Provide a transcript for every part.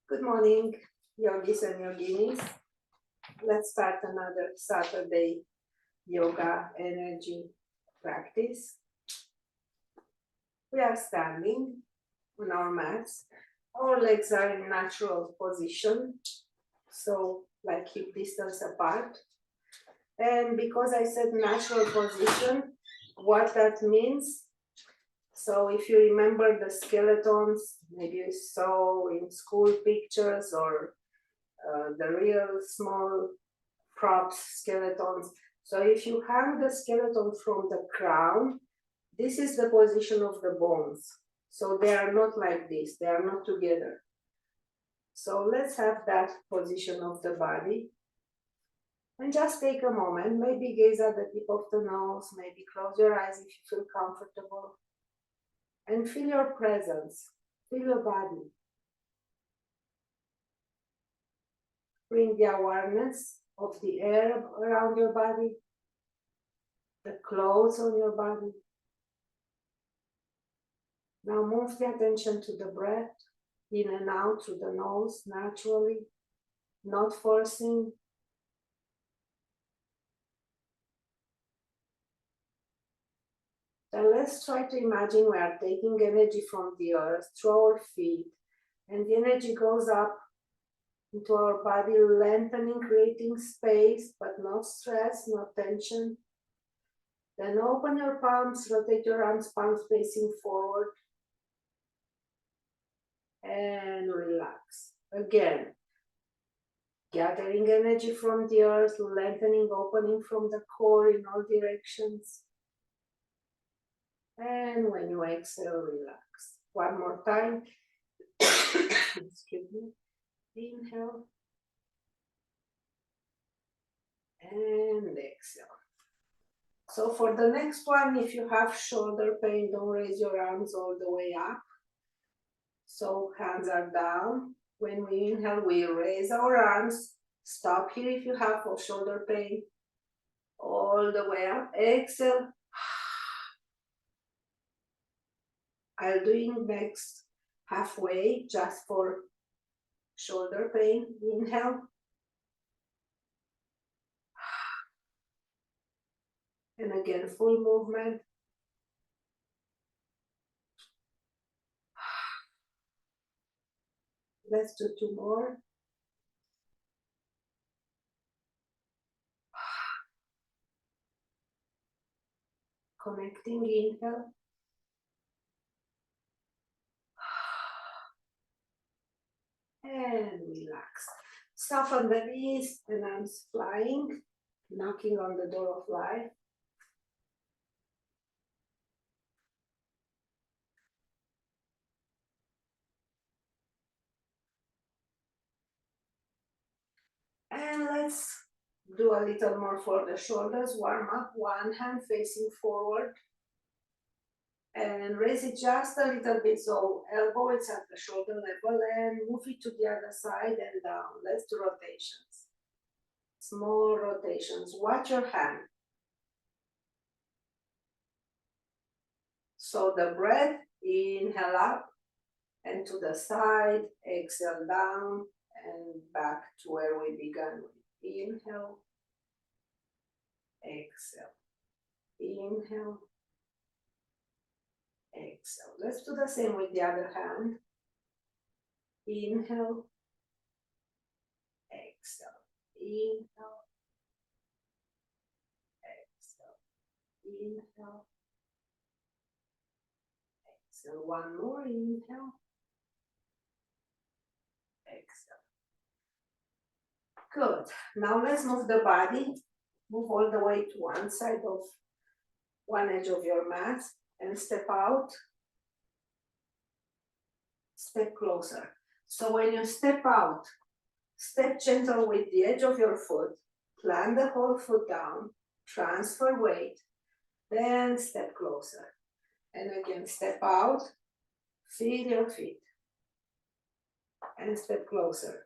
Good morning, yogis and yoginis. Let's start another Saturday yoga energy practice. We are standing on our mats. Our legs are in natural position, so like hip distance apart. And because I said natural position, what that means, so if you remember the skeletons, maybe you saw in school pictures or the real small props, skeletons. So if you hang the skeleton from the crown, this is the position of the bones. So they are not like this, they are not together. So let's have that position of the body. And just take a moment, maybe gaze at the tip of the nose, maybe close your eyes if you feel comfortable. And feel your presence, feel your body. Bring the awareness of the air around your body, the clothes on your body. Now move the attention to the breath, in and out through the nose, naturally, not forcing. Then let's try to imagine we are taking energy from the earth through our feet, and the energy goes up into our body, lengthening, creating space, but not stress, not tension. Then open your palms, rotate your arms, palms facing forward, and relax. Again, gathering energy from the earth, lengthening, opening from the core in all directions. And when you exhale, relax. One more time. Excuse me. Inhale. And exhale. So for the next one, if you have shoulder pain, don't raise your arms all the way up. So hands are down. When we inhale, we raise our arms. Stop here if you have shoulder pain. All the way up. Exhale. I'll do next halfway just for shoulder pain. Inhale. And again, full movement. Let's do two more. Connecting, inhale. And relax. Soften the knees and arms flying, knocking on the door of life. And let's do a little more for the shoulders. Warm up, one hand facing forward. And raise it just a little bit, so elbow is at the shoulder level, and move it to the other side and down. Let's do rotations. Small rotations. Watch your hand. So the breath, inhale up and to the side, exhale down and back to where we began with. Inhale, exhale, inhale, exhale. Let's do the same with the other hand. Inhale, exhale, inhale, exhale, inhale, exhale. One more, inhale, exhale. Good. Now let's move the body. Move all the way to one side of one edge of your mat and step out. Step closer. So when you step out, step gentle with the edge of your foot, plant the whole foot down, transfer weight, then step closer. And again, step out, feel your feet, and step closer.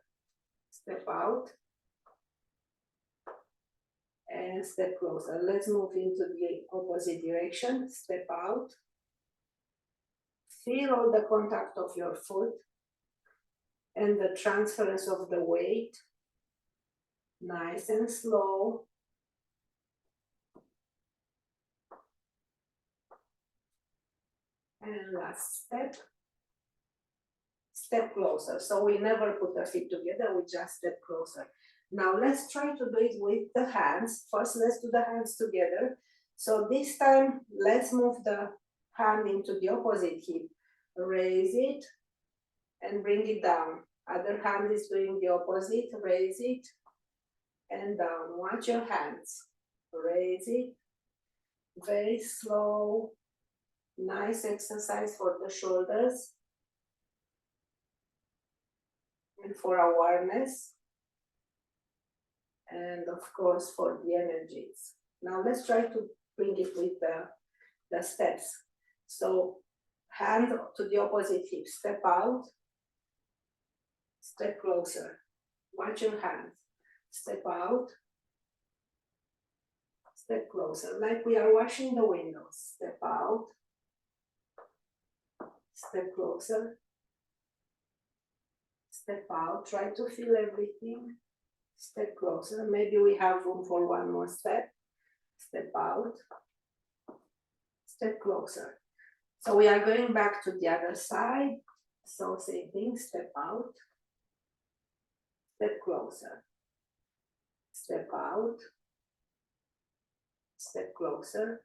Step out, and step closer. Let's move into the opposite direction. Step out, feel all the contact of your foot, and the transference of the weight, nice and slow. And last step, step closer. So we never put the feet together, we just step closer. Now let's try to do it with the hands. First, let's do the hands together. So this time, let's move the hand into the opposite hip. Raise it and bring it down. Other hand is doing the opposite, raise it and down. Watch your hands. Raise it, very slow. Nice exercise for the shoulders and for awareness, and of course for the energies. Now let's try to bring it with the steps. So hand to the opposite hip, step out, step closer. Watch your hands. Step out, step closer, like we are washing the windows. Step out, step closer, step out, try to feel everything, step closer, maybe we have room for one more step, step out, step closer. So we are going back to the other side, so same thing, step out, step closer, step out, step closer,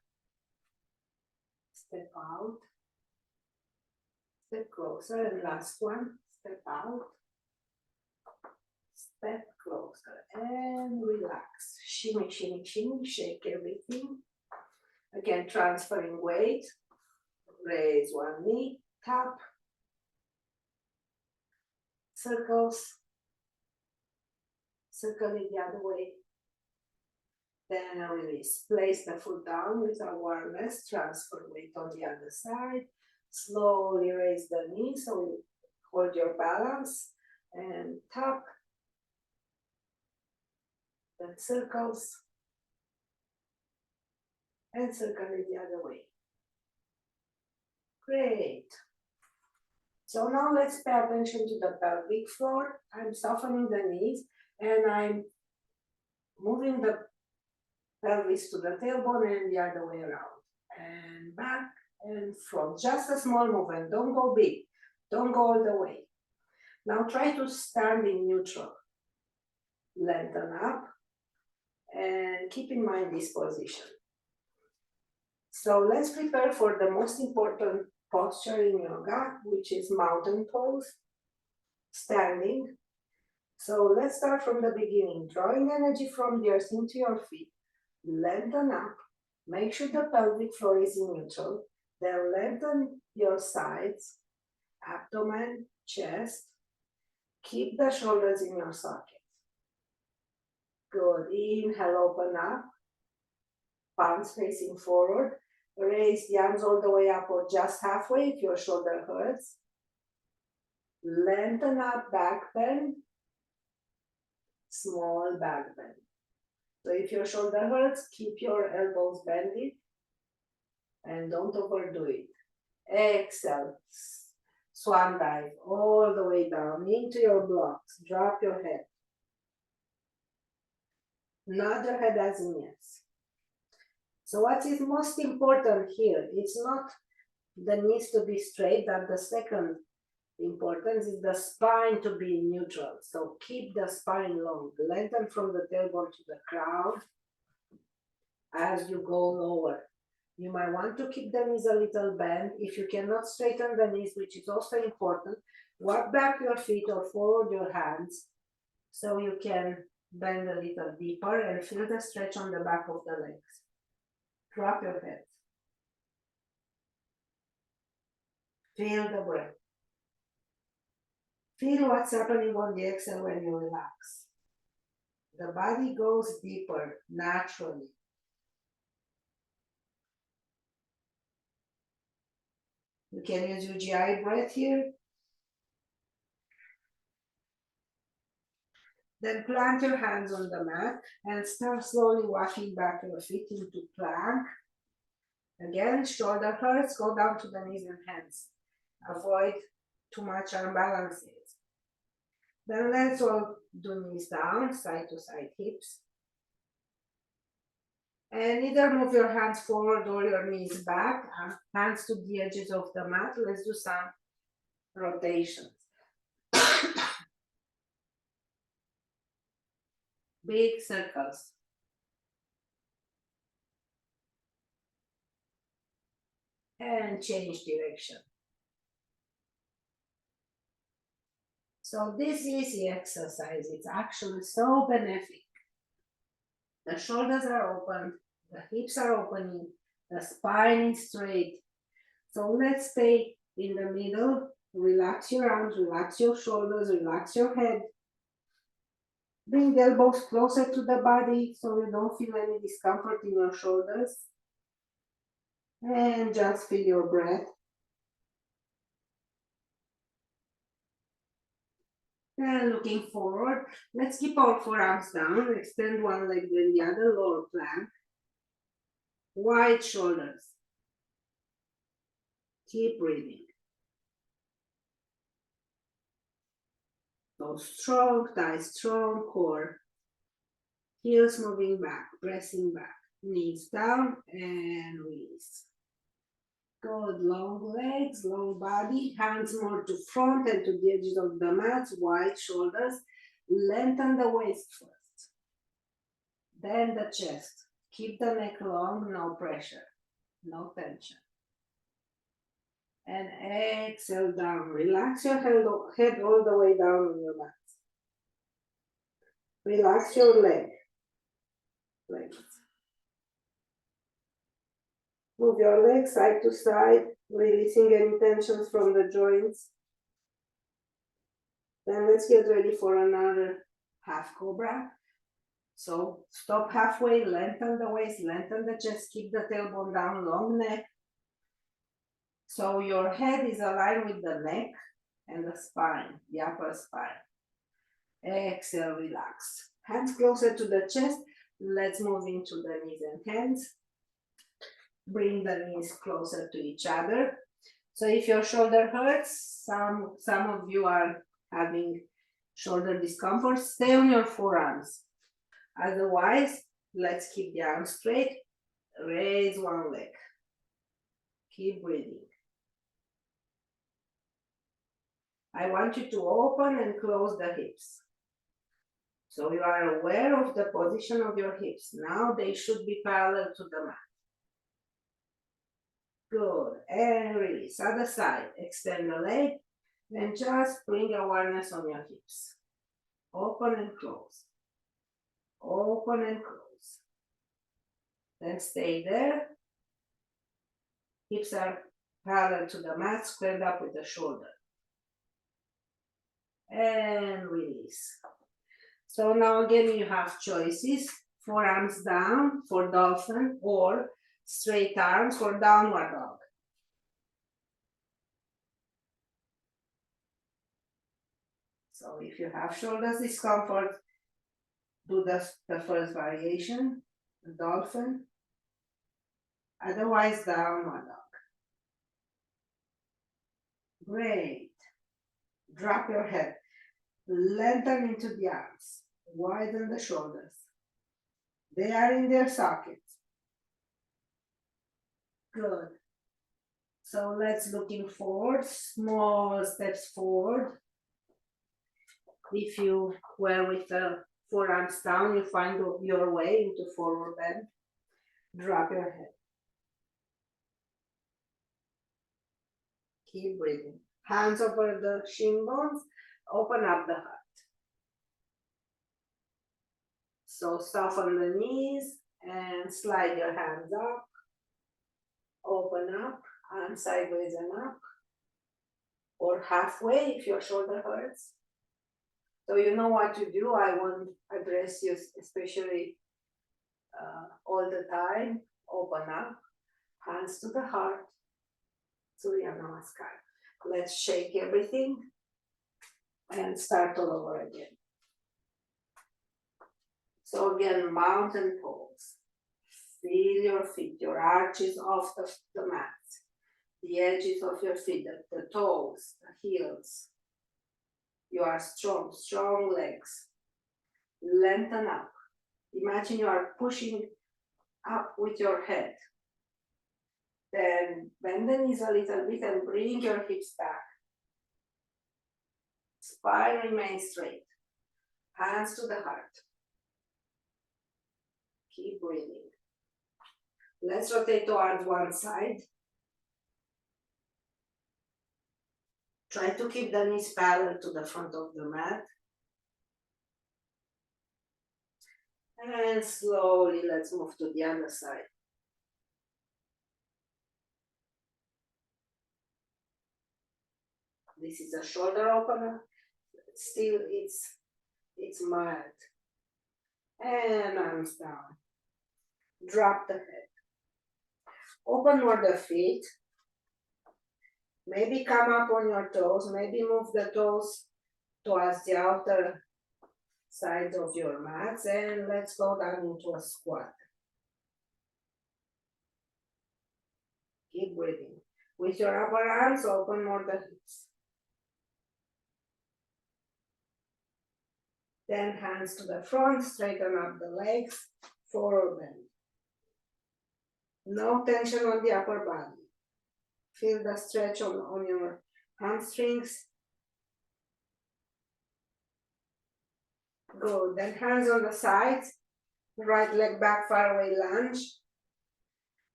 step out, step closer, and last one, step out, step closer, and relax. Shimmy, shimmy, shimmy, shake everything. Again, transferring weight. Raise one knee, tap, circles, circle it the other way. Then release. Place the foot down with awareness, transfer weight on the other side. Slowly raise the knee so you hold your balance and tap. Then circles and circle it the other way. Great. So now let's pay attention to the pelvic floor. I'm softening the knees and I'm moving the pelvis to the tailbone and the other way around. And back and front. Just a small movement. Don't go big. Don't go all the way. Now try to stand in neutral. Lengthen up and keep in mind this position. So let's prepare for the most important posture in yoga, which is mountain pose, standing. So let's start from the beginning, drawing energy from the earth into your feet, lengthen up, make sure the pelvic floor is in neutral, then lengthen your sides, abdomen, chest, keep the shoulders in your socket. Good, inhale, open up, palms facing forward, raise the arms all the way up or just halfway if your shoulder hurts. Lengthen up, back bend, small back bend. So if your shoulder hurts, keep your elbows bended and don't overdo it. Exhale, swan dive all the way down into your blocks. Drop your head. Nod your head as in yes. So what is most important here? It's not the knees to be straight, that the second importance is the spine to be neutral. So keep the spine long, lengthen from the tailbone to the crown as you go lower. You might want to keep the knees a little bent. If you cannot straighten the knees, which is also important, walk back your feet or forward your hands so you can bend a little deeper and feel the stretch on the back of the legs. Drop your head. Feel the breath. Feel what's happening on the exhale when you relax. The body goes deeper naturally. You can use Ujjayi breath here. Then plant your hands on the mat and start slowly walking back your feet into plank. Again, shoulder hurts, go down to the knees and hands. Avoid too much unbalances. Then let's all do knees down, side to side hips. And either move your hands forward or your knees back, hands to the edges of the mat. Let's do some rotations. Big circles. And change direction. So this easy exercise, it's actually so benefic. The shoulders are open, the hips are opening, the spine is straight. So let's stay in the middle, relax your arms, relax your shoulders, relax your head. Bring the elbows closer to the body so you don't feel any discomfort in your shoulders. And just feel your breath. And looking forward, let's keep our forearms down, extend one leg then the other, lower plank. Wide shoulders. Keep breathing. So strong thighs, strong core. Heels moving back, pressing back. Knees down and release. Good, long legs, long body, hands more to front and to the edges of the mat, wide shoulders. Lengthen the waist first. Then the chest. Keep the neck long, no pressure, no tension. And exhale down. Relax your head all the way down on your mat. Relax your legs. Move your legs side to side, releasing any tensions from the joints. Then let's get ready for another half cobra. So stop halfway, lengthen the waist, lengthen the chest, keep the tailbone down, long neck. So your head is aligned with the neck and the spine, the upper spine. Exhale, relax. Hands closer to the chest. Let's move into the knees and hands. Bring the knees closer to each other. So if your shoulder hurts, some of you are having shoulder discomfort, stay on your forearms. Otherwise, let's keep the arms straight. Raise one leg. Keep breathing. I want you to open and close the hips. So you are aware of the position of your hips. Now they should be parallel to the mat. Good, and release. Other side, extend the leg, then just bring awareness on your hips. Open and close. Open and close. Then stay there. Hips are parallel to the mat, squared up with the shoulder. And release. So now again you have choices. Forearms down for dolphin or straight arms for downward dog. So if you have shoulders discomfort, do the first variation, the dolphin. Otherwise, downward dog. Great. Drop your head. Lengthen into the arms. Widen the shoulders. They are in their sockets. Good. So let's looking forward, small steps forward. If you were with the forearms down, you find your way into forward bend. Drop your head. Keep breathing. Hands over the shin bones, open up the heart. So soften the knees and slide your hands up. Open up, arms sideways and up. Or halfway if your shoulder hurts. So you know what to do. I won't address you especially all the time. Open up, hands to the heart. Surya Namaskar. Let's shake everything and start all over again. So again, mountain pose. Feel your feet, your arches off the mat, the edges of your feet, the toes, the heels, You are strong, strong legs. Lengthen up. Imagine you are pushing up with your head. Then bend the knees a little bit and bring your hips back. Spine remains straight. Hands to the heart. Keep breathing. Let's rotate towards one side. Try to keep the knees parallel to the front of the mat. And slowly let's move to the other side. This is a shoulder opener. Still it's mild. And arms down. Drop the head. Open more the feet. Maybe come up on your toes. Maybe move the toes towards the outer sides of your mats. And let's go down into a squat. Keep breathing. With your upper arms, open more the hips. Then hands to the front, straighten up the legs, forward bend. No tension on the upper body. Feel the stretch on your hamstrings. Good. Then hands on the sides. Right leg back, far away lunge.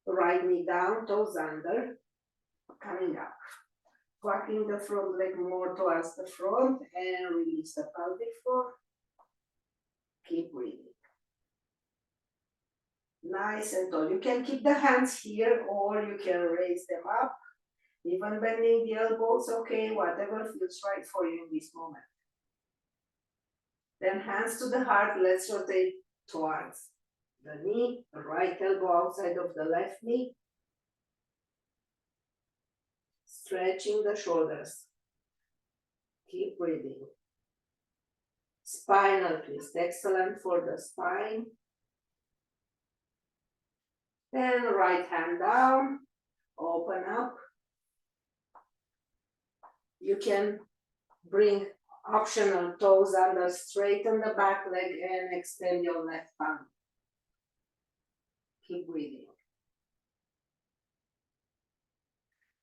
Right knee down, toes under. Coming up. Walking the front leg more towards the front and release the pelvic floor. Keep breathing. Nice and tall. You can keep the hands here or you can raise them up. Even bending the elbows, okay, whatever feels right for you in this moment. Then hands to the heart, let's rotate towards the knee, the right elbow outside of the left knee. Stretching the shoulders. Keep breathing. Spinal twist, excellent for the spine. Then right hand down, open up. You can bring optional toes under, straighten the back leg and extend your left arm. Keep breathing.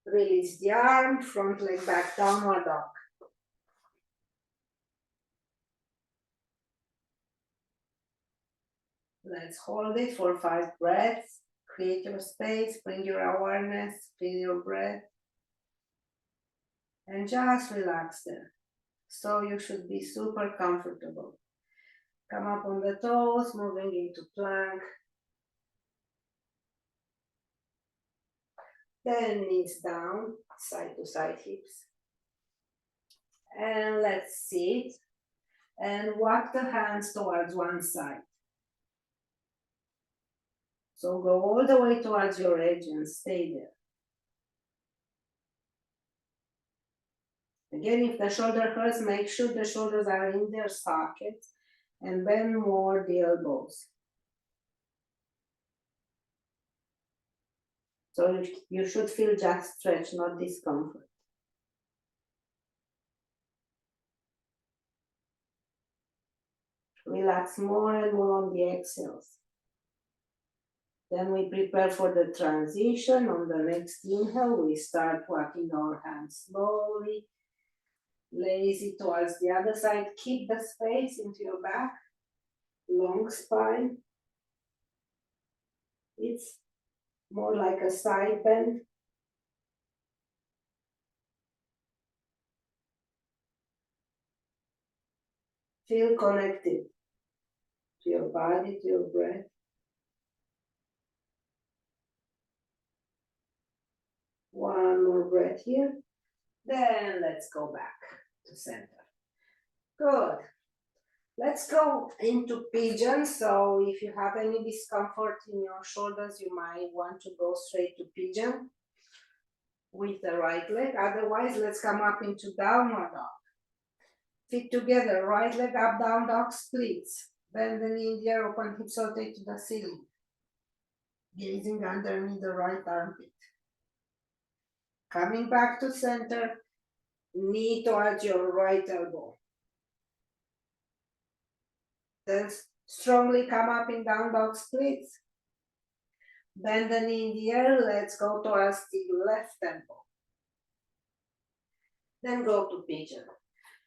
Release the arm, front leg back, downward dog. Let's hold it for 5 breaths. Create your space, bring your awareness, feel your breath. And just relax there. So you should be super comfortable. Come up on the toes, moving into plank. Then knees down, side to side hips. And let's sit and walk the hands towards one side. So go all the way towards your edge and stay there. Again, if the shoulder hurts, make sure the shoulders are in their sockets and bend more the elbows. So you should feel just stretch, not discomfort. Relax more and more on the exhales. Then we prepare for the transition. On the next inhale, we start walking our hands slowly, lazy towards the other side. Keep the space into your back, long spine. It's more like a side bend. Feel connected to your body, to your breath. One more breath here. Then let's go back to center. Good. Let's go into pigeon. So if you have any discomfort in your shoulders, you might want to go straight to pigeon with the right leg. Otherwise, let's come up into downward dog. Feet together, right leg up, down dog splits. Bend the knee in the air, open hips, rotate to the ceiling. Gazing underneath the right armpit. Coming back to center, knee towards your right elbow. Then strongly come up in down dog splits. Bend the knee in the air. Let's go towards the left elbow. Then go to pigeon.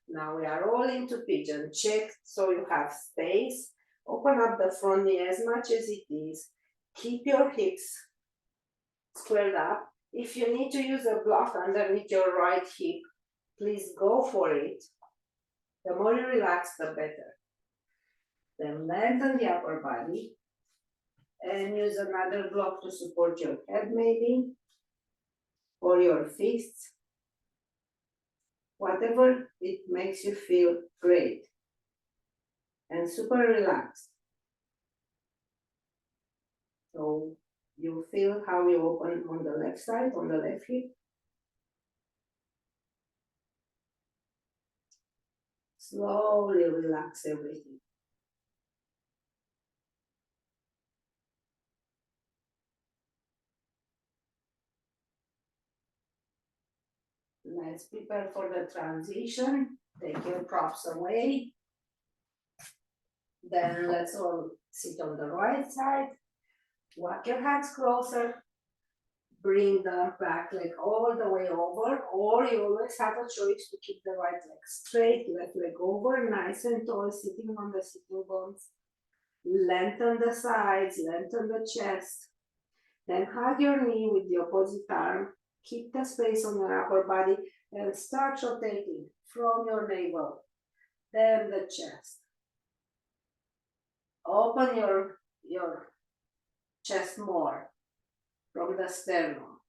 Now we are all into pigeon. Check so you have space. Open up the front knee as much as it is. Keep your hips squared up. If you need to use a block underneath your right hip, please go for it. The more you relax, the better. Then lengthen the upper body and use another block to support your head maybe, or your fists. Whatever it makes you feel great and super relaxed. So you feel how you open on the left side, on the left hip. Slowly relax everything. Let's prepare for the transition. Take your props away. Then let's all sit on the right side. Walk your hands closer. Bring the back leg all the way over, or you always have a choice to keep the right leg straight, left leg over, nice and tall, sitting on the sitting bones. Lengthen the sides, lengthen the chest. Then hug your knee with the opposite arm. Keep the space on your upper body and start rotating from your navel, then the chest. Open your chest more from the sternum.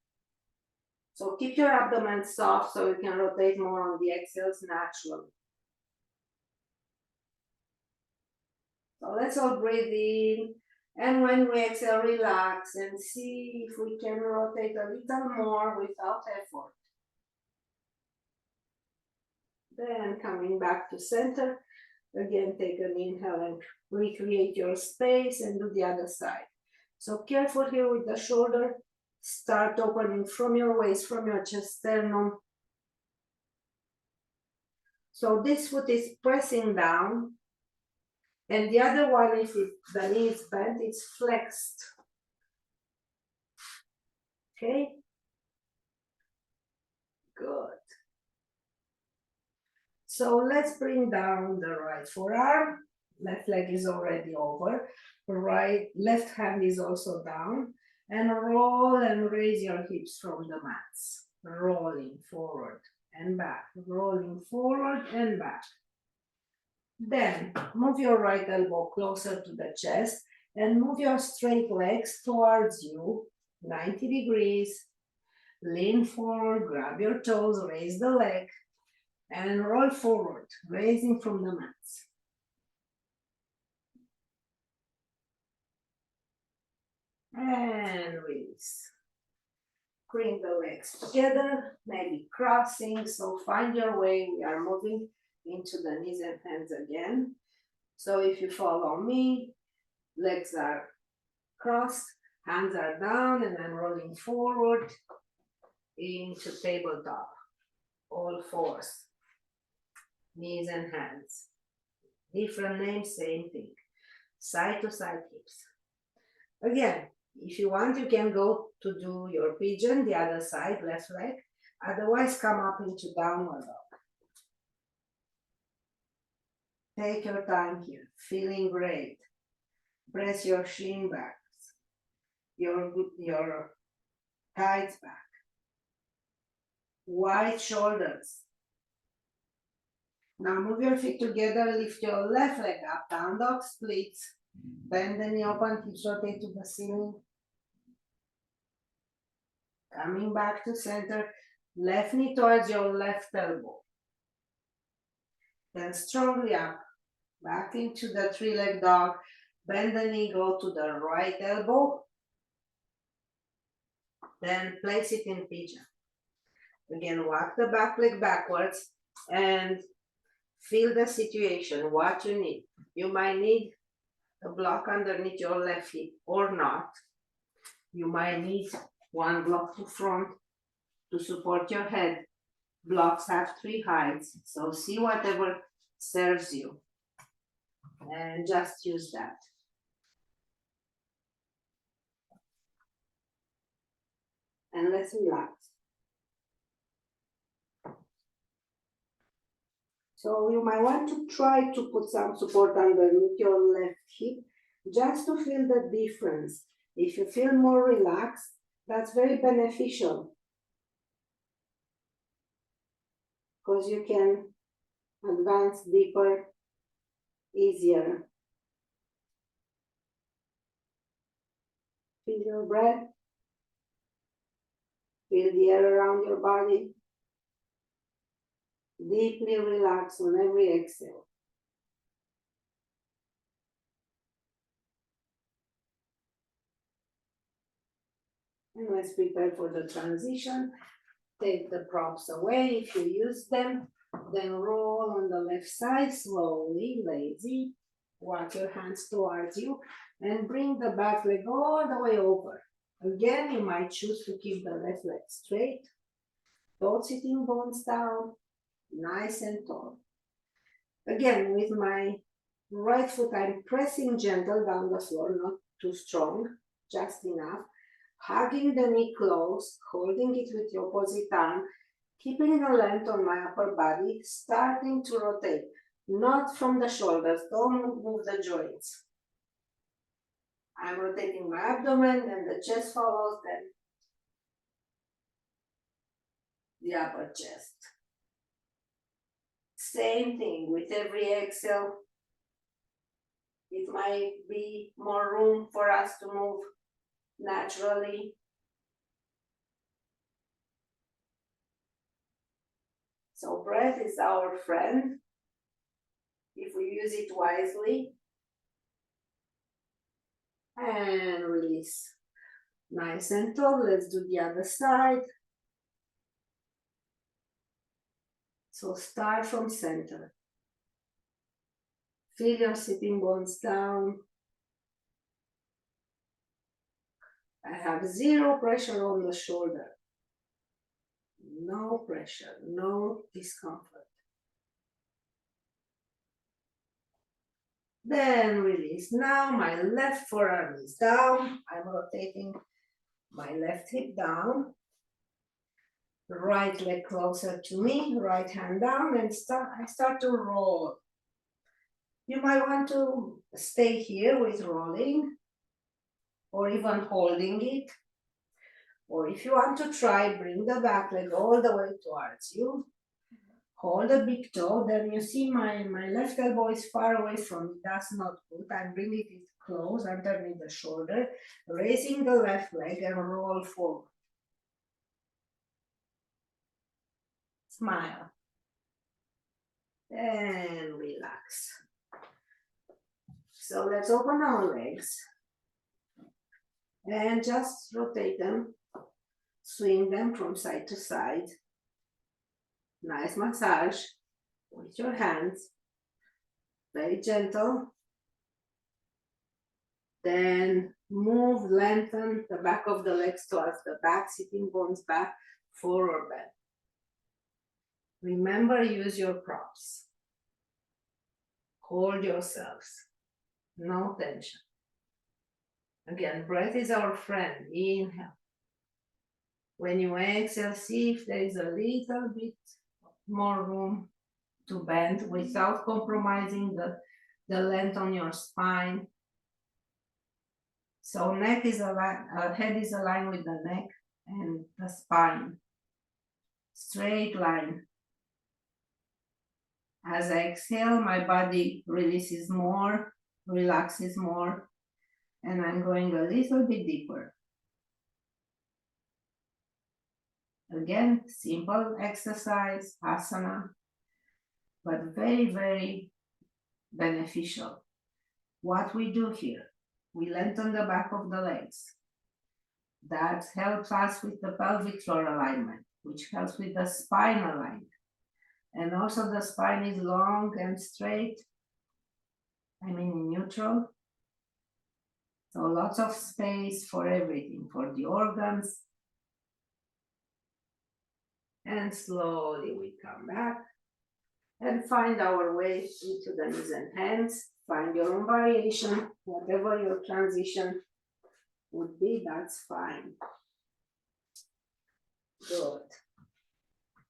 So keep your abdomen soft so you can rotate more on the exhales naturally. So let's all breathe in, and when we exhale, relax and see if we can rotate a little more without effort. Then coming back to center, again take an inhale and recreate your space and do the other side. So careful here with the shoulder. Start opening from your waist, from your chest sternum. So this foot is pressing down, and the other one, if the knee is bent, it's flexed. Okay? Good. So let's bring down the right forearm. Left leg is already over. Left hand is also down. And roll and raise your hips from the mats. Rolling forward and back. Rolling forward and back. Then move your right elbow closer to the chest and move your straight legs towards you, 90 degrees. Lean forward, grab your toes, raise the leg, and roll forward, raising from the mats. And release. Bring the legs together, maybe crossing, so find your way. We are moving into the knees and hands again. So if you follow me, legs are crossed, hands are down, and I'm rolling forward into tabletop, all fours, knees and hands. Different names, same thing. Side to side hips. Again, if you want, you can go to do your pigeon, the other side, left leg. Otherwise, come up into downward dog. Take your time here, feeling great. Press your shin back, your thighs back. Wide shoulders. Now move your feet together, lift your left leg up, down dog splits. Bend the knee, open, hips rotate to the ceiling. Coming back to center, left knee towards your left elbow. Then strongly up, back into the three-leg dog. Bend the knee, go to the right elbow. Then place it in pigeon. Again, walk the back leg backwards and feel the situation, what you need. You might need a block underneath your left hip or not. You might need one block to front to support your head. Blocks have 3 heights, so see whatever serves you. And just use that. And let's relax. So you might want to try to put some support underneath your left hip just to feel the difference. If you feel more relaxed, that's very beneficial because you can advance deeper, easier. Feel your breath. Feel the air around your body. Deeply relax on every exhale. And let's prepare for the transition. Take the props away if you use them. Then roll on the left side slowly, lazy. Walk your hands towards you and bring the back leg all the way over. Again, you might choose to keep the left leg straight. Both sitting bones down, nice and tall. Again, with my right foot, I'm pressing gentle down the floor, not too strong, just enough. Hugging the knee close, holding it with your opposite arm, keeping the length on my upper body, starting to rotate, not from the shoulders, don't move the joints. I'm rotating my abdomen and the chest follows, then the upper chest. Same thing with every exhale. It might be more room for us to move naturally. So breath is our friend if we use it wisely. And release. Nice and tall. Let's do the other side. So start from center. Feel your sitting bones down. I have zero pressure on the shoulder. No pressure, no discomfort. Then release. Now my left forearm is down. I'm rotating my left hip down. Right leg closer to me, right hand down, and I start to roll. You might want to stay here with rolling or even holding it. Or if you want to try, bring the back leg all the way towards you. Hold the big toe, then you see my left elbow is far away from me. That's not good. I'm bringing it close underneath the shoulder, raising the left leg and roll forward. Smile. And relax. So let's open our legs and just rotate them, swing them from side to side. Nice massage with your hands, very gentle. Then move, lengthen the back of the legs towards the back, sitting bones back, forward bend. Remember, use your props. Hold yourselves, no tension. Again, breath is our friend. Inhale. When you exhale, see if there is a little bit more room to bend without compromising the length on your spine. So neck is aligned, head is aligned with the neck and the spine. Straight line. As I exhale, my body releases more, relaxes more, and I'm going a little bit deeper. Again, simple exercise, asana, but very, very beneficial. What we do here, we lengthen the back of the legs. That helps us with the pelvic floor alignment, which helps with the spine alignment. And also the spine is long and straight, in neutral. So lots of space for everything, for the organs. And slowly we come back and find our way into the knees and hands. Find your own variation, whatever your transition would be, that's fine. Good.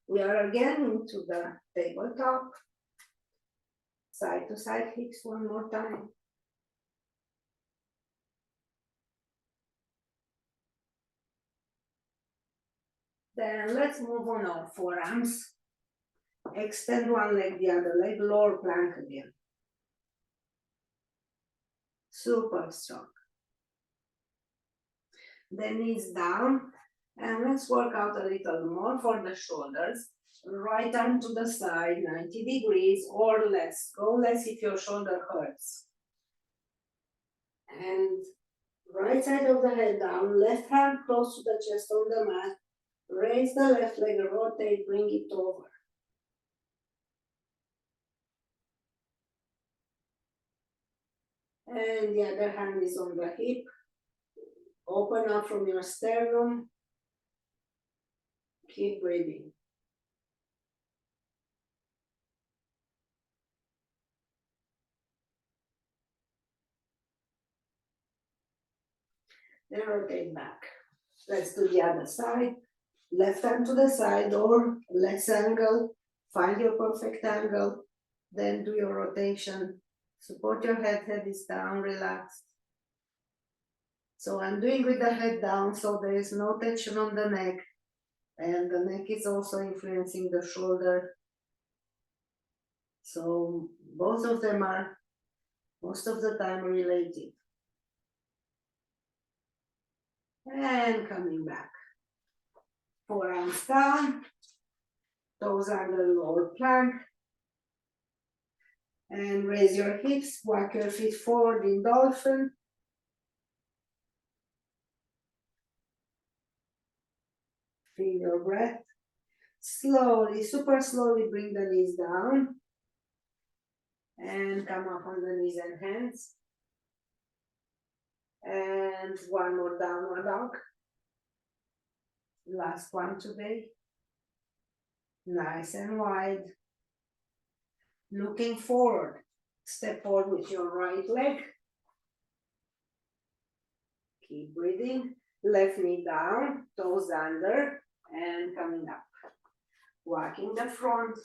We are again into the tabletop. Side to side hips one more time. Then let's move on our forearms. Extend one leg, the other leg, lower plank again. Super strong. The knees down, and let's work out a little more for the shoulders. Right arm to the side, 90 degrees or less. Go less if your shoulder hurts. And right side of the head down, left hand close to the chest on the mat. Raise the left leg, rotate, bring it over. And the other hand is on the hip. Open up from your sternum. Keep breathing. Then rotate back. Let's do the other side. Left hand to the side or less angle. Find your perfect angle. Then do your rotation. Support your head, head is down, relaxed. So I'm doing with the head down, so there is no tension on the neck. And the neck is also influencing the shoulder. So both of them are most of the time related. And coming back. Forearms down, toes under lower plank. And raise your hips, walk your feet forward in dolphin. Feel your breath. Slowly, super slowly bring the knees down. And come up on the knees and hands. And one more downward dog. Last one today. Nice and wide. Looking forward. Step forward with your right leg. Keep breathing. Left knee down, toes under, and coming up. Walking the front,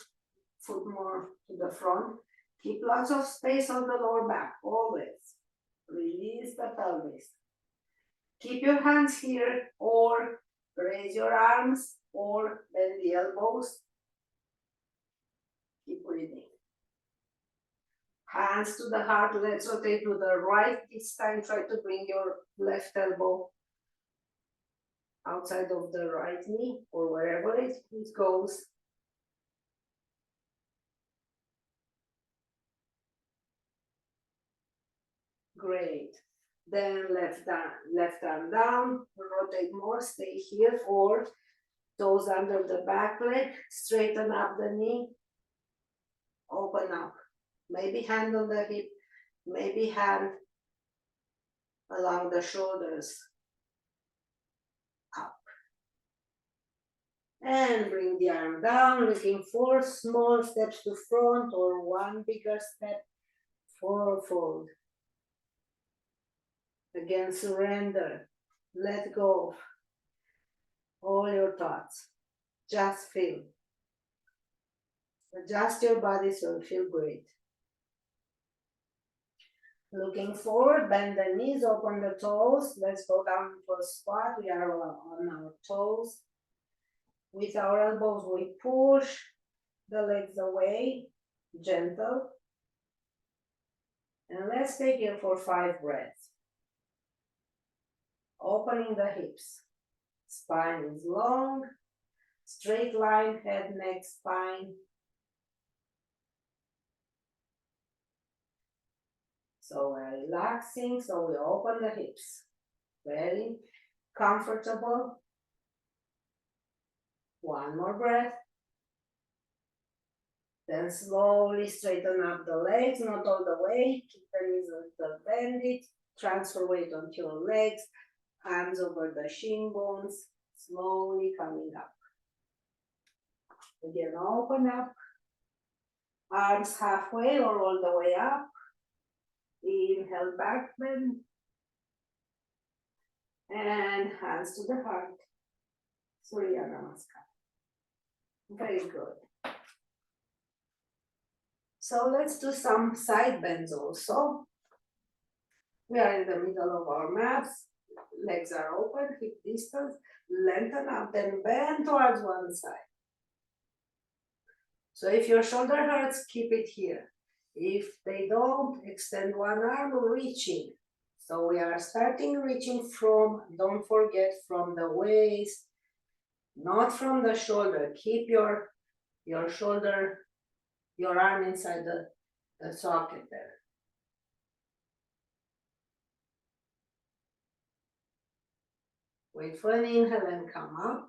foot more to the front. Keep lots of space on the lower back, always. Release the pelvis. Keep your hands here, or raise your arms, or bend the elbows. Keep breathing. Hands to the heart, let's rotate to the right. This time try to bring your left elbow outside of the right knee, or wherever it goes. Great. Then left arm down, rotate more, stay here, or toes under the back leg, straighten up the knee, open up. Maybe hand on the hip, maybe hand along the shoulders, up. And bring the arm down, looking for small steps to front or one bigger step forward. Again, surrender, let go of all your thoughts, just feel. Adjust your body so you feel great. Looking forward, bend the knees, open the toes. Let's go down to a squat. We are on our toes. With our elbows, we push the legs away, gentle. And let's stay here for 5 breaths. Opening the hips. Spine is long. Straight line, head, neck, spine. So we're relaxing, so we open the hips. Very comfortable. One more breath. Then slowly straighten up the legs, not all the way. Keep the knees a little bended. Transfer weight onto your legs. Hands over the shin bones. Slowly coming up. Again, open up. Arms halfway or all the way up. Inhale, back bend. And hands to the heart. Surya Namaskar. Very good. So let's do some side bends also. We are in the middle of our mats. Legs are open, hip distance. Lengthen up, then bend towards one side. So if your shoulder hurts, keep it here. If they don't, extend one arm, reaching. So we are starting reaching from, don't forget, from the waist, not from the shoulder. Keep your shoulder, your arm inside the socket there. Wait for an inhale and come up.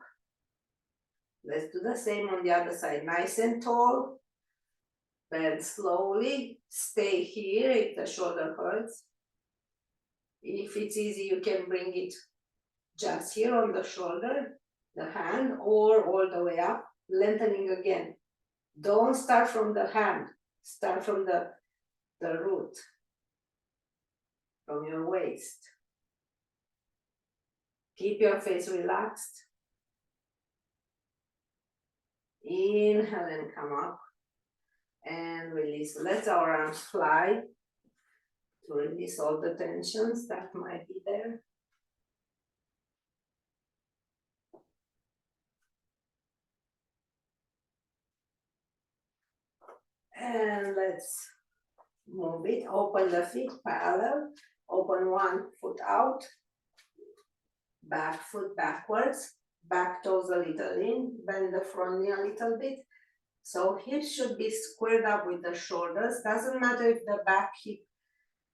Let's do the same on the other side. Nice and tall. Bend slowly. Stay here if the shoulder hurts. If it's easy, you can bring it just here on the shoulder, the hand, or all the way up, lengthening again. Don't start from the hand. Start from the root, from your waist. Keep your face relaxed. Inhale and come up. And release. Let our arms fly to release all the tensions that might be there. And let's move it. Open the feet parallel. Open one foot out. Back foot backwards. Back toes a little in. Bend the front knee a little bit. So hips should be squared up with the shoulders. Doesn't matter if the back hip,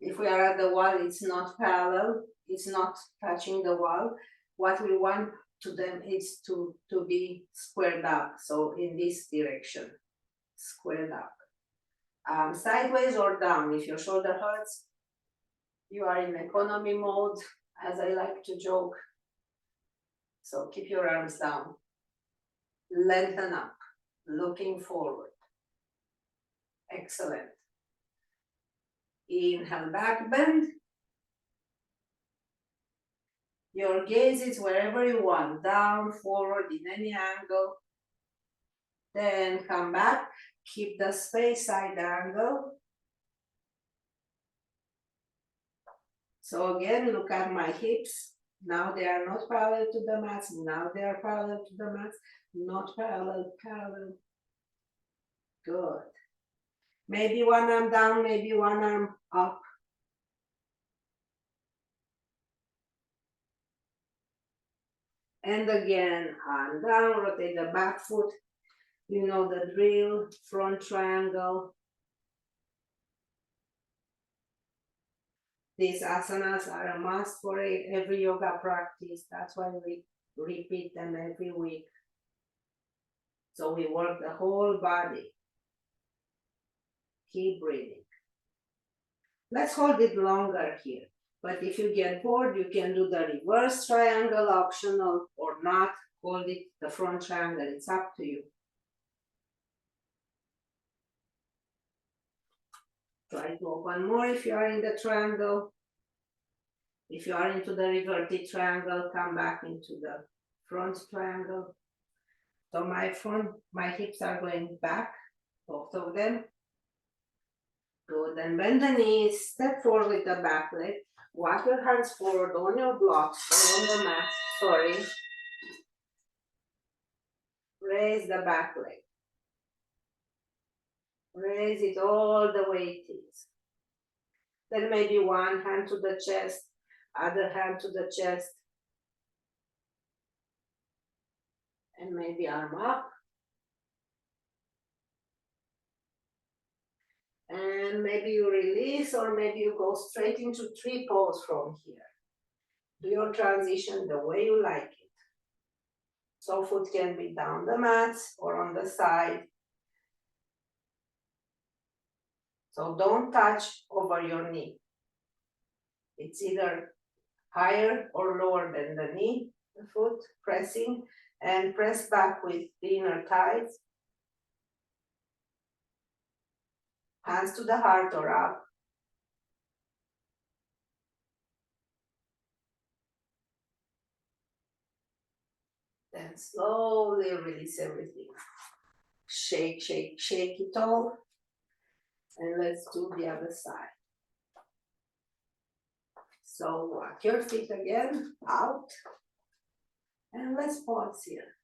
if we are at the wall, it's not parallel, it's not touching the wall. What we want to them is to be squared up. So in this direction, squared up. Sideways or down. If your shoulder hurts, you are in economy mode, as I like to joke. So keep your arms down. Lengthen up. Looking forward. Excellent. Inhale, back bend. Your gaze is wherever you want, down, forward, in any angle. Then come back, keep the space, side angle. So again, look at my hips. Now they are not parallel to the mats. Now they are parallel to the mats. Not parallel, parallel. Good. Maybe one arm down, maybe one arm up. And again, arm down, rotate the back foot. You know the drill, front triangle. These asanas are a must for every yoga practice. That's why we repeat them every week. So we work the whole body. Keep breathing. Let's hold it longer here. But if you get bored, you can do the reverse triangle optional or not. Hold it the front triangle. It's up to you. Try to open more if you are in the triangle. If you are into the reverted triangle, come back into the front triangle. So my hips are going back, both of them. Good, and bend the knees, step forward with the back leg. Walk your hands forward on your blocks, or on the mat, sorry. Raise the back leg. Raise it all the way it is. Then maybe one hand to the chest, other hand to the chest. And maybe arm up. And maybe you release, or maybe you go straight into tree pose from here. Do your transition the way you like it. So foot can be down the mat or on the side. So don't touch over your knee. It's either higher or lower than the knee, the foot, pressing, and press back with the inner thighs. Hands to the heart or up. Then slowly release everything. Shake, shake, shake it all. And let's do the other side. So walk your feet again out. And let's pause here.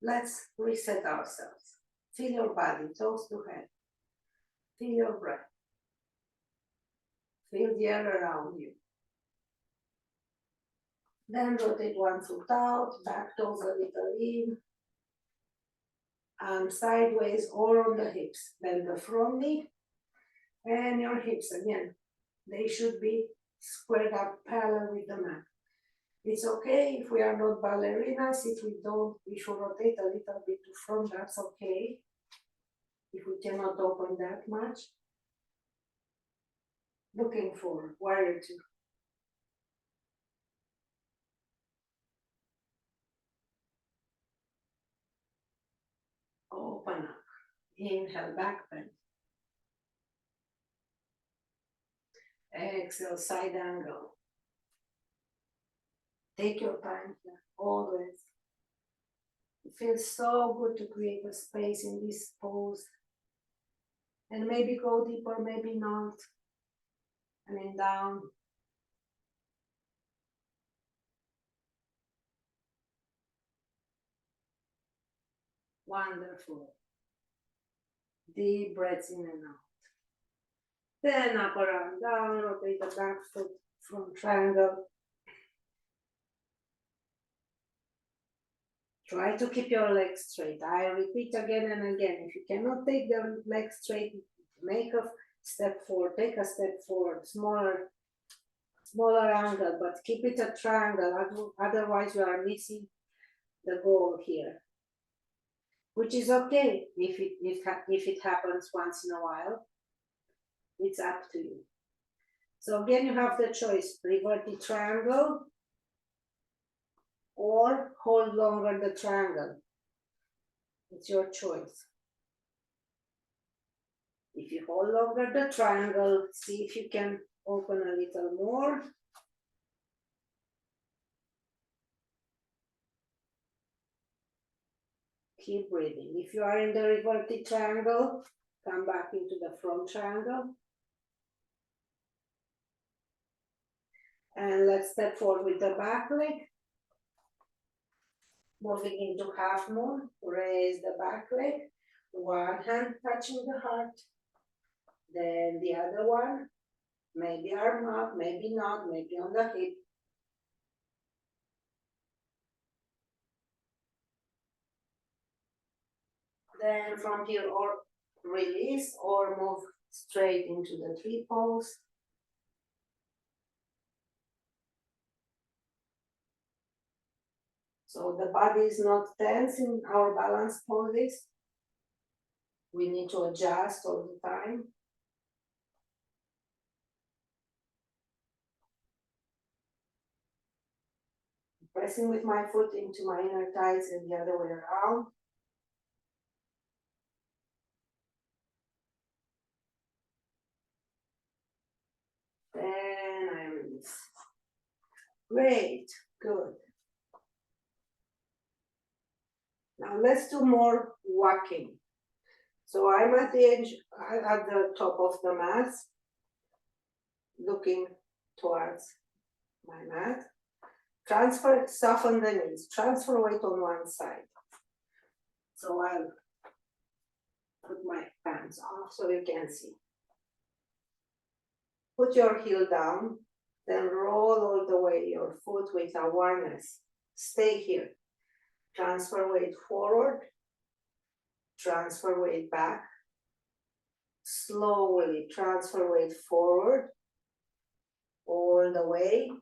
Let's reset ourselves. Feel your body, toes to head. Feel your breath. Feel the air around you. Then rotate one foot out, back toes a little in. Sideways or on the hips. Bend the front knee and your hips again. They should be squared up parallel with the mat. It's okay if we are not ballerinas. If we don't, we should rotate a little bit to front. That's okay. If we cannot open that much. Looking for warrior two. Open up. Inhale, back bend. Exhale, side angle. Take your time here, always. It feels so good to create a space in this pose. And maybe go deeper, maybe not. And then down. Wonderful. Deep breaths in and out. Then up, around, down, rotate the back foot from triangle. Try to keep your legs straight. I repeat again and again. If you cannot take the legs straight, make a step forward, take a step forward, smaller angle, but keep it a triangle. Otherwise, you are missing the goal here. Which is okay if it happens once in a while. It's up to you. So again, you have the choice, revert the triangle or hold longer the triangle. It's your choice. If you hold longer the triangle, see if you can open a little more. Keep breathing. If you are in the reverted triangle, come back into the front triangle. And let's step forward with the back leg. Moving into half moon, raise the back leg. One hand touching the heart. Then the other one, maybe arm up, maybe not, maybe on the hip. Then from here, or release or move straight into the tree pose. So the body is not tense in our balance poses. We need to adjust all the time. Pressing with my foot into my inner thighs and the other way around. Then I release. Great, good. Now let's do more walking. So I'm at the edge, at the top of the mat, looking towards my mat. Transfer, soften the knees, transfer weight on one side. So I'll put my hands off so you can see. Put your heel down, then roll all the way your foot with awareness. Stay here. Transfer weight forward, transfer weight back. Slowly transfer weight forward, all the way.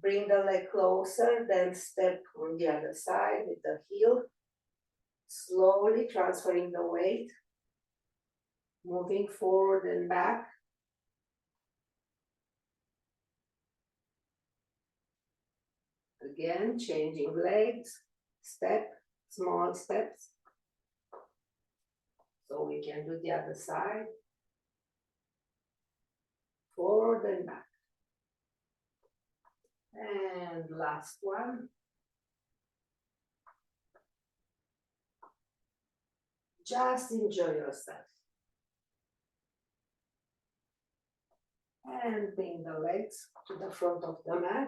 Bring the leg closer, then step on the other side with the heel. Slowly transferring the weight, moving forward and back. Again, changing legs, step, small steps. So we can do the other side. Forward and back. And last one, Just enjoy yourself. And bring the legs to the front of the mat.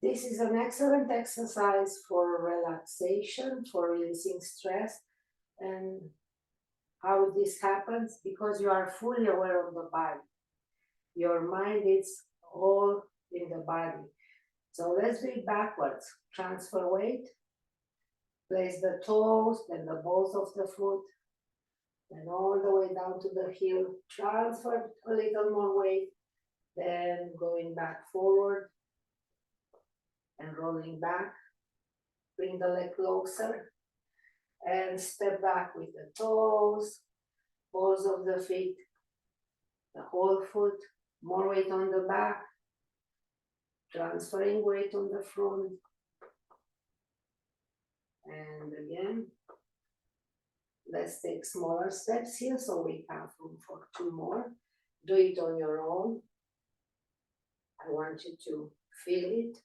This is an excellent exercise for relaxation, for releasing stress. And how this happens? Because you are fully aware of the body. Your mind is all in the body. So let's do it backwards. Transfer weight. Place the toes, then the balls of the foot, then all the way down to the heel. Transfer a little more weight, then going back forward and rolling back. Bring the leg closer and step back with the toes, balls of the feet, the whole foot, more weight on the back, transferring weight on the front. And again, let's take smaller steps here so we have room for 2 more. Do it on your own. I want you to feel it.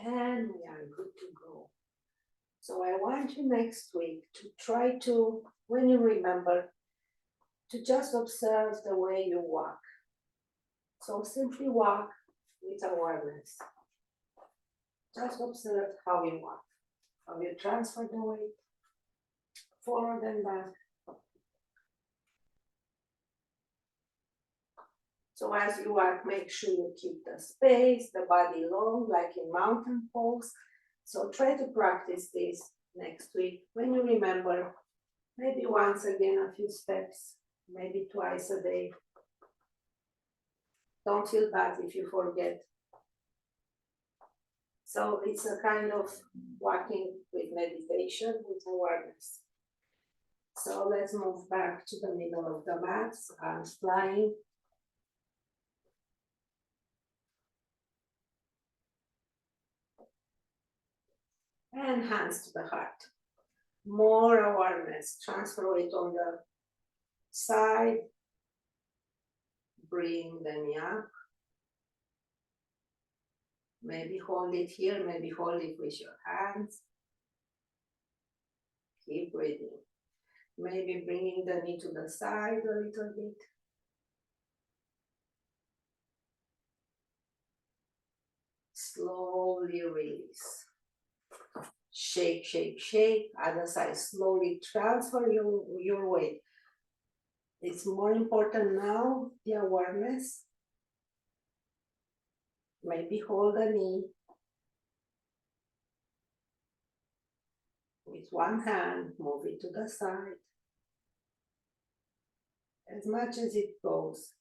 And we are good to go. So I want you next week to try to, when you remember, to just observe the way you walk. So simply walk with awareness. Just observe how you walk, how you transfer the weight, forward and back. So as you walk, make sure you keep the space, the body long, like in mountain pose. So try to practice this next week. When you remember, maybe once again, a few steps, maybe twice a day. Don't feel bad if you forget. So it's a kind of walking with meditation, with awareness. So let's move back to the middle of the mat, arms flying. And hands to the heart. More awareness, transfer it on the side. Bring the knee up. Maybe hold it here, maybe hold it with your hands. Keep breathing. Maybe bringing the knee to the side a little bit. Slowly release. Shake, shake, shake. Other side, slowly transfer your weight. It's more important now, the awareness. Maybe hold the knee with one hand, move it to the side. As much as it goes.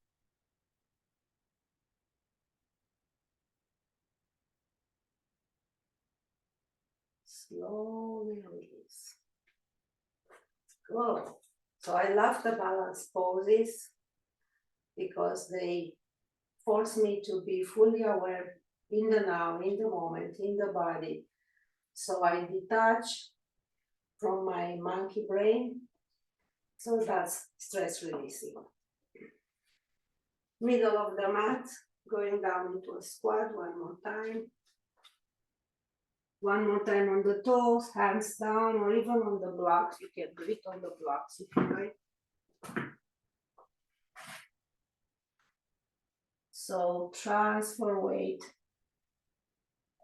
Slowly release. Good. So I love the balance poses because they force me to be fully aware in the now, in the moment, in the body. So I detach from my monkey brain. So that's stress releasing. Middle of the mat, going down into a squat one more time. One more time on the toes, hands down, or even on the blocks. You can do it on the blocks if you like. So transfer weight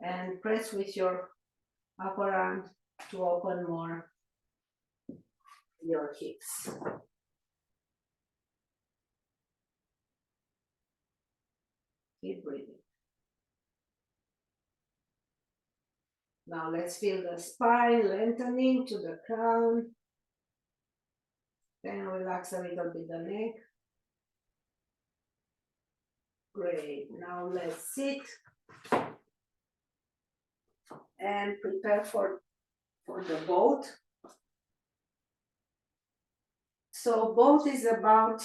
and press with your upper arm to open more your hips. Keep breathing. Now let's feel the spine lengthening to the crown. Then relax a little bit the neck. Great. Now let's sit and prepare for the boat. So boat is about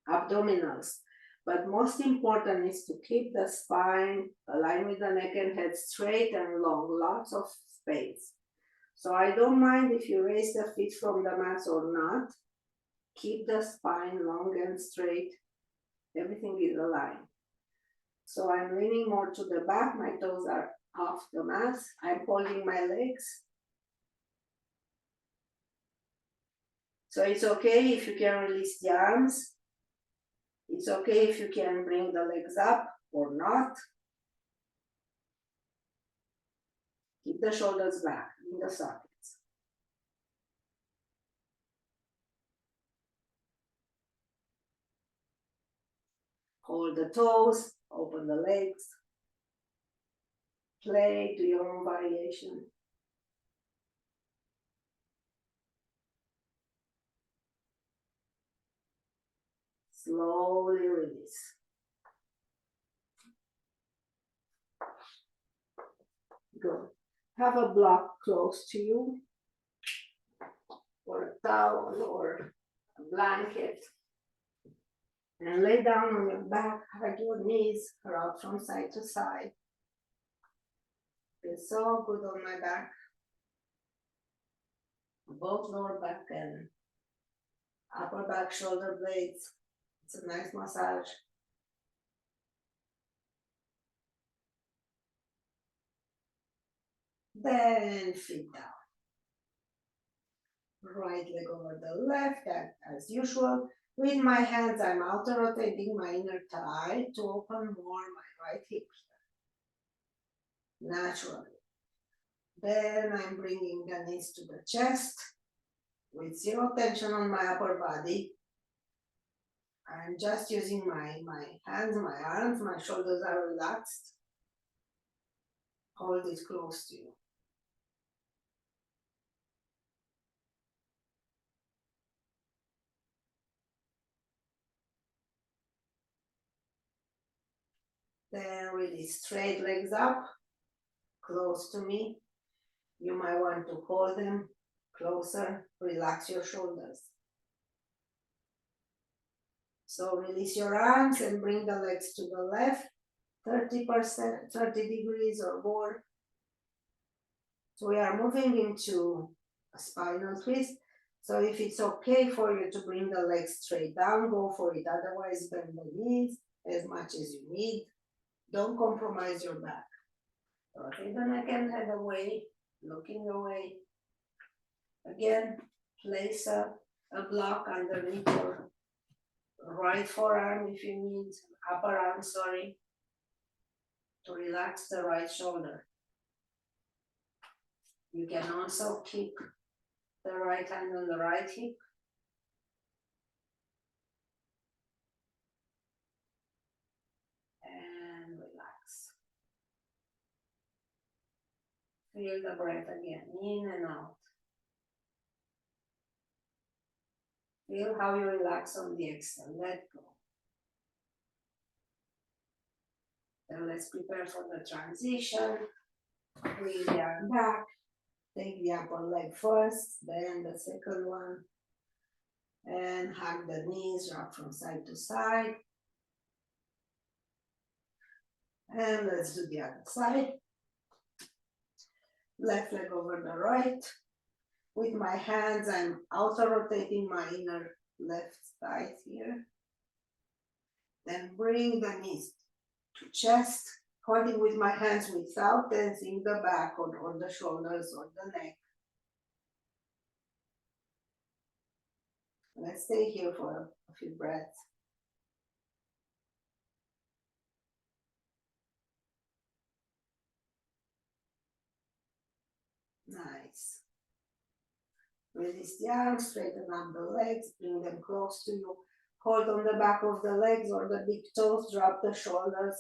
abdominals. But most important is to keep the spine aligned with the neck and head straight and long, lots of space. So I don't mind if you raise the feet from the mat or not. Keep the spine long and straight. Everything is aligned. So I'm leaning more to the back. My toes are off the mat. I'm holding my legs. So it's okay if you can release the arms. It's okay if you can bring the legs up or not. Keep the shoulders back in the sockets. Hold the toes, open the legs. Play, do your own variation. Slowly release. Good. Have a block close to you, or a towel, or a blanket. And lay down on your back, hug your knees, rock from side to side. Feels so good on my back. Both lower back and upper back shoulder blades. It's a nice massage. Then feet down. Right leg over the left, as usual. With my hands, I'm outer rotating my inner thigh to open more my right hip naturally. Then I'm bringing the knees to the chest with zero tension on my upper body. I'm just using my hands, my arms, my shoulders are relaxed. Hold it close to you. Then really straight legs up, close to me. You might want to hold them closer, relax your shoulders. So release your arms and bring the legs to the left, 30%, 30 degrees or more. So we are moving into a spinal twist. So if it's okay for you to bring the legs straight down, go for it. Otherwise, bend the knees as much as you need. Don't compromise your back. Rotate the neck and head away, looking away. Again, place a block underneath your right forearm if you need, upper arm, sorry, to relax the right shoulder. You can also keep the right hand on the right hip. And relax. Feel the breath again, in and out. Feel how you relax on the exhale, let go. Then let's prepare for the transition. Bring the arm back, take the upper leg first, then the second one. And hug the knees, rock from side to side. And let's do the other side. Left leg over the right. With my hands, I'm outer rotating my inner left thigh here. Then bring the knees to chest, holding with my hands without tensing the back or the shoulders or the neck. Let's stay here for a few breaths. Nice. Release the arms, straighten up the legs, bring them close to you. Hold on the back of the legs or the big toes, drop the shoulders.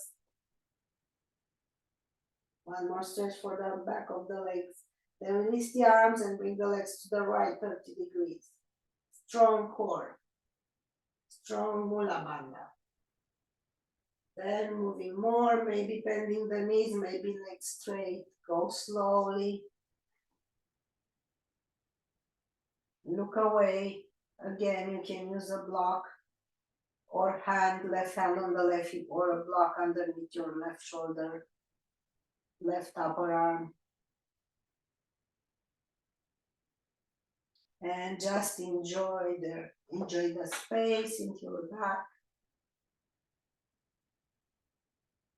One more stretch for the back of the legs. Then release the arms and bring the legs to the right, 30 degrees. Strong core. Strong mula bandha. Then moving more, maybe bending the knees, maybe legs straight. Go slowly. Look away. Again, you can use a block or hand, left hand on the left hip, or a block underneath your left shoulder, left upper arm. And just enjoy the space into your back.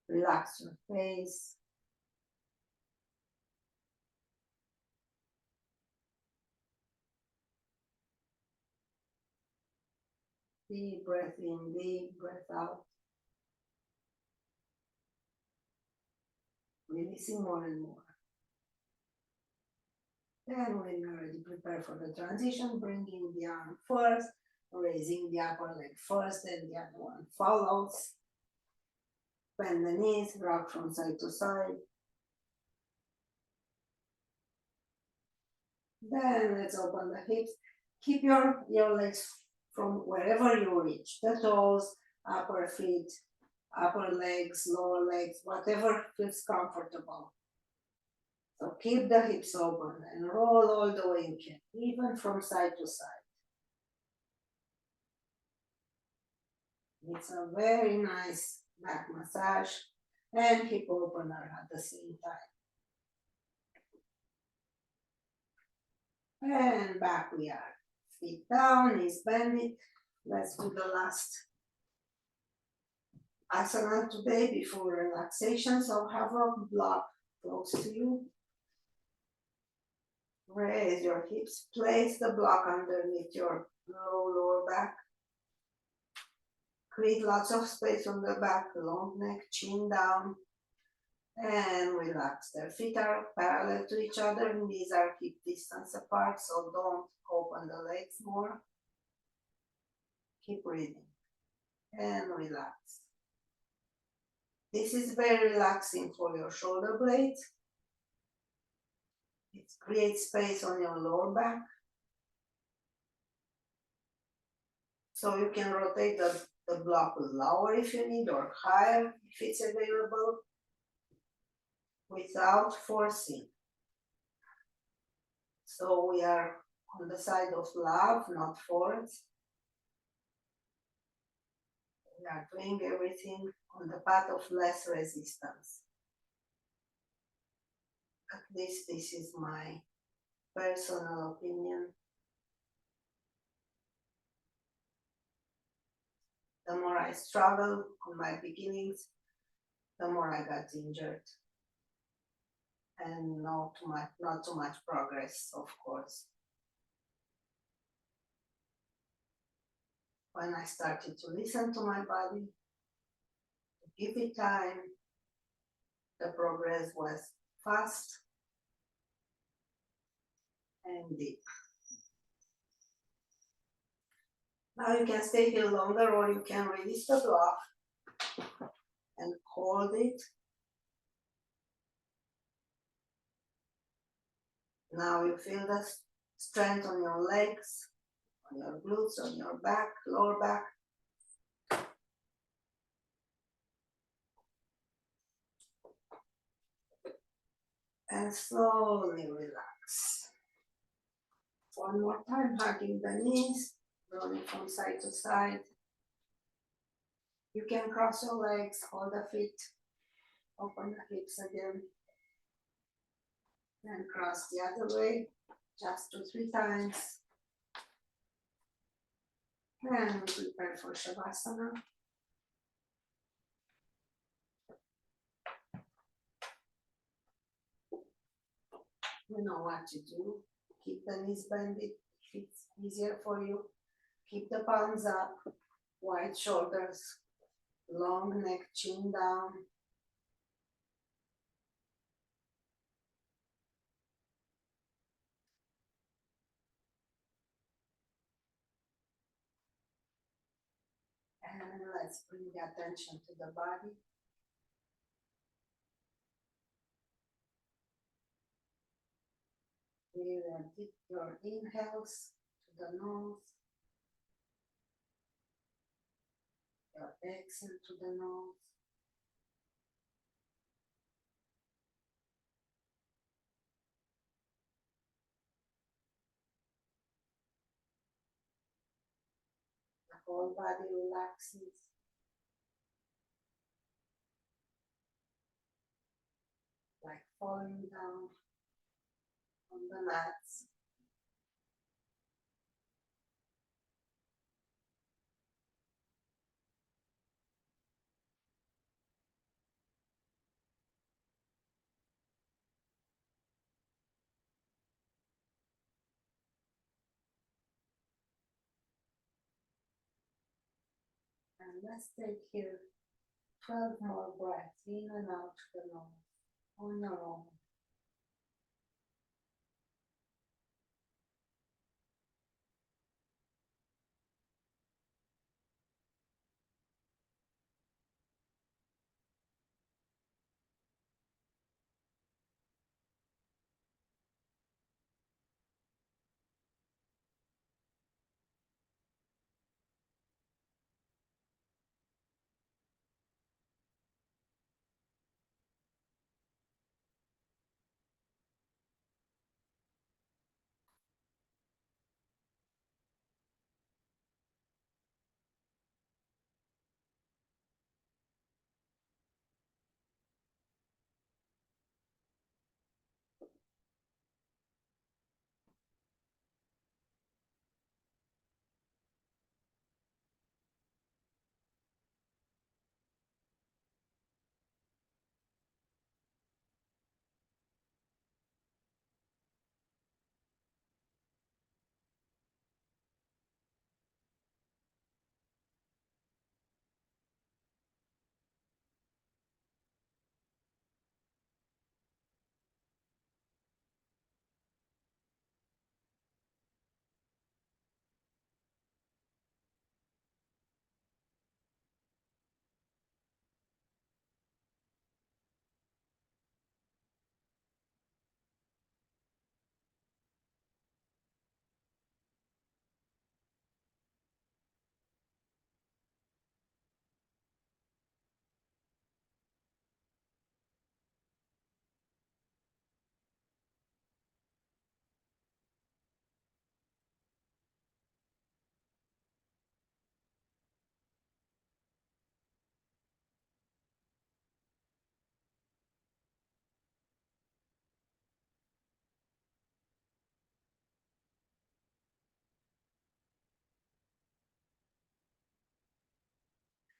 Relax your face. Deep breath in, deep breath out. Releasing more and more. Then when you're ready, prepare for the transition, bringing the arm first, raising the upper leg first, and the other one follows. Bend the knees, rock from side to side. Then let's open the hips. Keep your legs from wherever you reach. The toes, upper feet, upper legs, lower legs, whatever feels comfortable. So keep the hips open and roll all the way you can, even from side to side. It's a very nice back massage and hip opener at the same time. And back we are. Feet down, knees bended. Let's do the last asana today before relaxation. So have a block close to you. Raise your hips. Place the block underneath your lower back. Create lots of space on the back, long neck, chin down, and relax. Their feet are parallel to each other, knees are hip distance apart, so don't open the legs more. Keep breathing and relax. This is very relaxing for your shoulder blades. It creates space on your lower back. So you can rotate the block lower if you need, or higher if it's available, without forcing. So we are on the side of love, not force. We are doing everything on the path of less resistance. At least this is my personal opinion. The more I struggled on my beginnings, the more I got injured. And not too much progress, of course. When I started to listen to my body, to give it time, the progress was fast and deep. Now you can stay here longer, or you can release the block and hold it. Now you feel the strength on your legs, on your glutes, on your back, lower back. And slowly relax. One more time, hugging the knees, rolling from side to side. You can cross your legs, hold the feet, open the hips again, then cross the other way, just 2-3 times. And we prepare for Shavasana. You know what to do. Keep the knees bended if it's easier for you. Keep the palms up, wide shoulders, long neck, chin down. And let's bring the attention to the body. Feel your inhales to the nose, your exhale to the nose. whole body relaxes. Like falling down on the mats. And let's take here 12 more breaths in and out the nose on your own.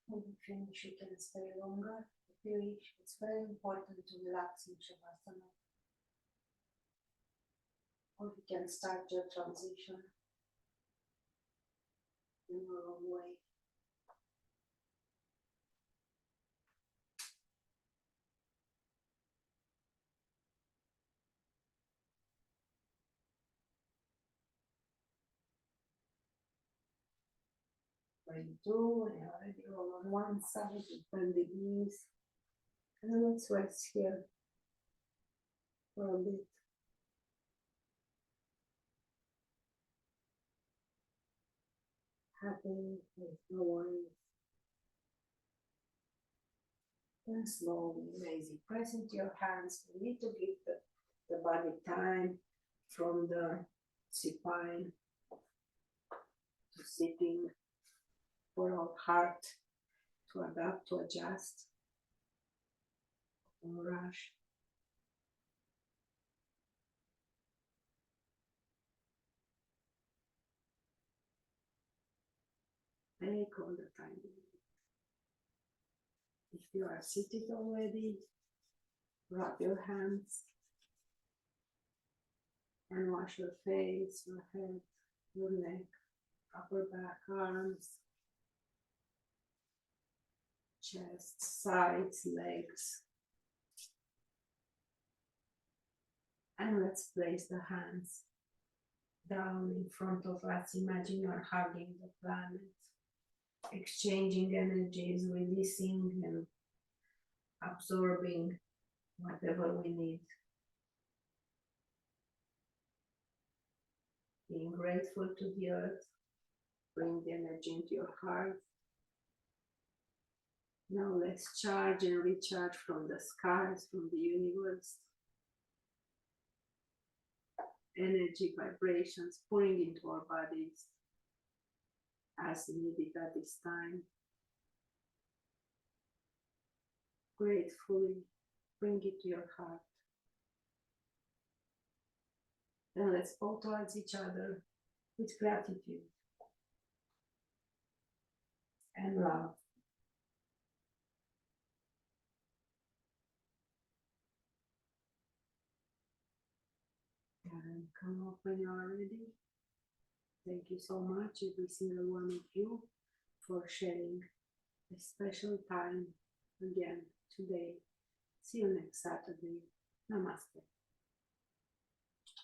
When you finish, you can stay longer if you wish. It's very important to relax in Shavasana. Or you can start your transition in your own way. When you do, when you're already all on one side, you bend the knees. And let's rest here for a bit. Happy with no worries. And slowly, lazy, press into your hands. You need to give the body time from the supine to sitting for our heart to adapt, to adjust. Don't rush. Take all the time. If you are seated already, rub your hands and wash your face, your head, your neck, upper back, arms, chest, sides, legs. And let's place the hands down in front of us. Imagine you're hugging the planet, exchanging energies, releasing and absorbing whatever we need. Being grateful to the earth, bring the energy into your heart. Now let's charge and recharge from the skies, from the universe. Energy vibrations pouring into our bodies. as needed at this time. Gratefully bring it to your heart. And let's go towards each other with gratitude and love. And come up when you are ready. Thank you so much, every single one of you, for sharing a special time again today. See you next Saturday. Namaste.